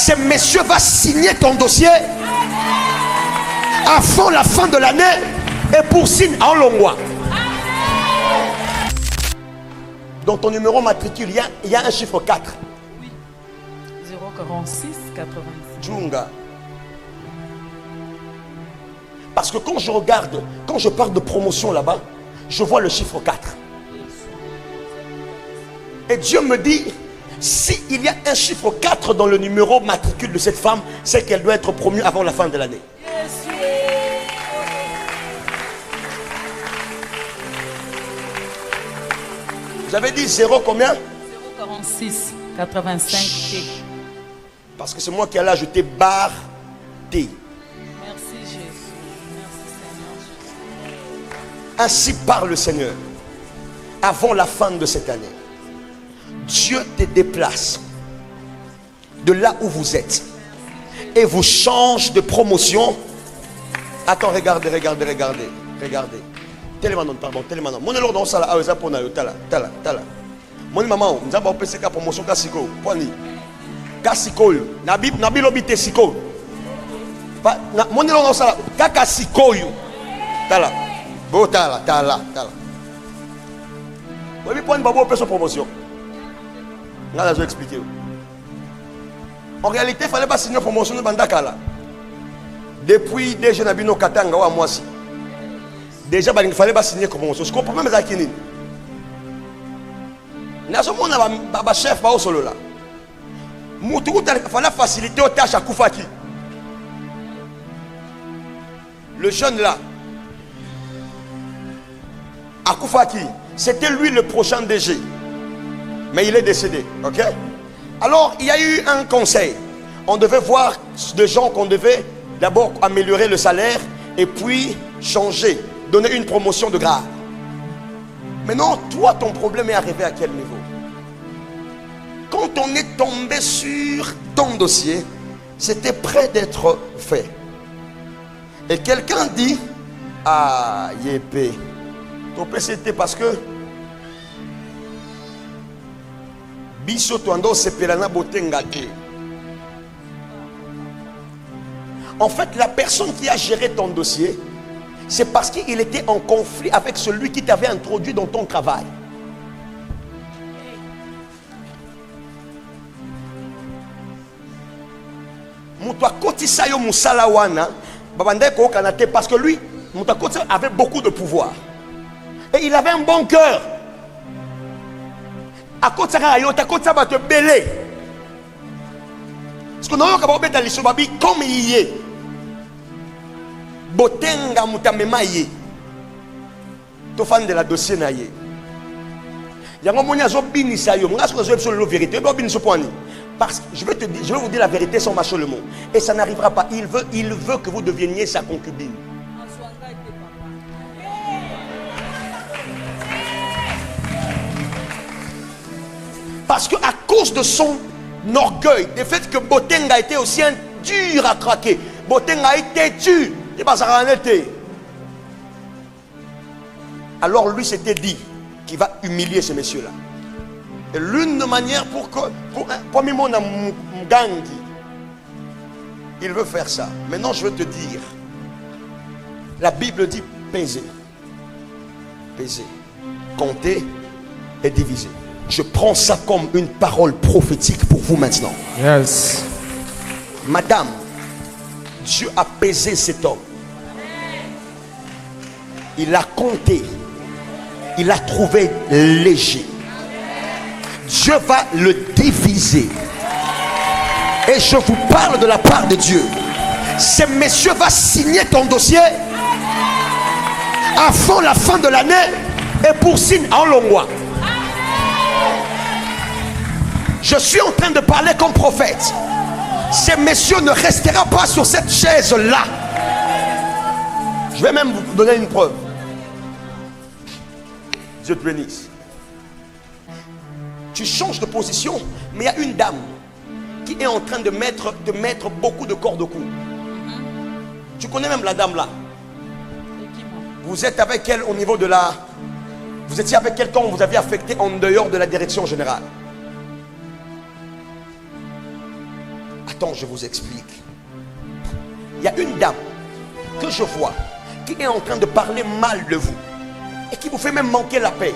Ce monsieur va signer ton dossier avant la fin de l'année et pour signe en Longwa. Dans ton numéro matricule, il y a un chiffre 4. Oui. 046 86. Djunga. Parce que quand je regarde, quand je parle de promotion là-bas, je vois le chiffre 4. Et Dieu me dit, s'il y a un chiffre 4 dans le numéro matricule de cette femme, c'est qu'elle doit être promue avant la fin de l'année. Vous avez dit 0 combien? 046 85 T. Parce que c'est moi qui allais ajouter barre T. Merci Jésus. Merci Seigneur Jésus. Ainsi parle le Seigneur. Avant la fin de cette année, Dieu te déplace de là où vous êtes et vous change de promotion. Attends, regardez. Télémanon, pardon, télémanon. Mon élève dans ça là, ah, ça pour nous, tala. Mon maman, nous avons pensé qu'à promotion Kassiko, Poni. Kassiko, Nabi lobité Siko. Mon élève dans ça là, Kakasiko, tala. Bo tala. Oui, point de babo peut promotion. Je vais expliquer. En réalité, il fallait pas signer promotion de Bandakala. Depuis déjà Nabino Katanga ou à moi aussi. Déjà, il fallait pas signer promotion. Je comprends même les Akinines. N'a pas chef pas au solo là. Il fallait faciliter aux tâches à Koufaki. Le jeune là, à Koufaki, c'était lui le prochain DG. Mais il est décédé, ok? Alors, il y a eu un conseil. On devait voir des gens qu'on devait d'abord améliorer le salaire et puis changer, donner une promotion de grade. Maintenant, toi, ton problème est arrivé à quel niveau? Quand on est tombé sur ton dossier, c'était prêt d'être fait. Et quelqu'un dit, ah, yépé, ton c'était parce que en fait, la personne qui a géré ton dossier, c'est parce qu'il était en conflit avec celui qui t'avait introduit dans ton travail. Parce que lui, avait beaucoup de pouvoir. Et il avait un bon cœur. À côté de ça, il va te belé. Parce que nous avons dit comme il est. Botenga mutamema ye. To fan de la dossier na ye. Yango monya zo binisa yo. Nga so zo la vérité. Ba binisa point ni. Parce que je vais vous dire la vérité sans mâcher le mot. Et ça n'arrivera pas. Il veut que vous deveniez sa concubine. Parce qu'à cause de son orgueil, du fait que Botenga a été aussi un dur à craquer, Botenga a été tué, il va s'arrêter. Alors lui s'était dit qu'il va humilier ce monsieur-là. Et l'une des manières pour mon Mgangi, il veut faire ça. Maintenant je veux te dire, la Bible dit peser, compter et diviser. Je prends ça comme une parole prophétique pour vous maintenant. Yes. Madame, Dieu a pesé cet homme. Il a compté. Il a trouvé léger. Dieu va le diviser. Et je vous parle de la part de Dieu. Ce monsieur va signer ton dossier avant la fin de l'année et pour signe en Longwa. Je suis en train de parler comme prophète. Ce monsieur ne restera pas sur cette chaise-là. Je vais même vous donner une preuve. Dieu te bénisse. Tu changes de position, mais il y a une dame qui est en train de mettre beaucoup de cordes au cou. Tu connais même la dame là. Vous êtes avec elle au niveau de la... Vous étiez avec elle quand vous aviez affecté en dehors de la direction générale. temps, je vous explique. Il y a une dame que je vois qui est en train de parler mal de vous et qui vous fait même manquer la paix.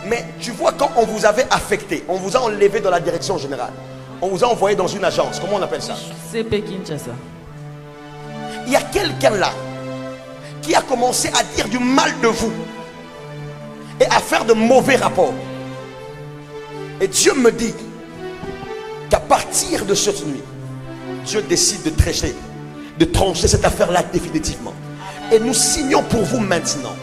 Mais tu vois, quand on vous avait affecté, on vous a enlevé dans la direction générale, on vous a envoyé dans une agence, comment on appelle ça? CP Kinshasa. Il y a quelqu'un là qui a commencé à dire du mal de vous et à faire de mauvais rapports. Et Dieu me dit qu'à partir de cette nuit, Dieu décide de trancher cette affaire-là définitivement. Et nous signons pour vous maintenant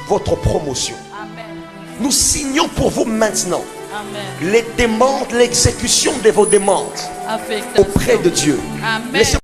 votre promotion. Amen. Nous signons pour vous maintenant Amen. les demandes, l'exécution de vos demandes Affectation. auprès de Dieu. Amen. Laissez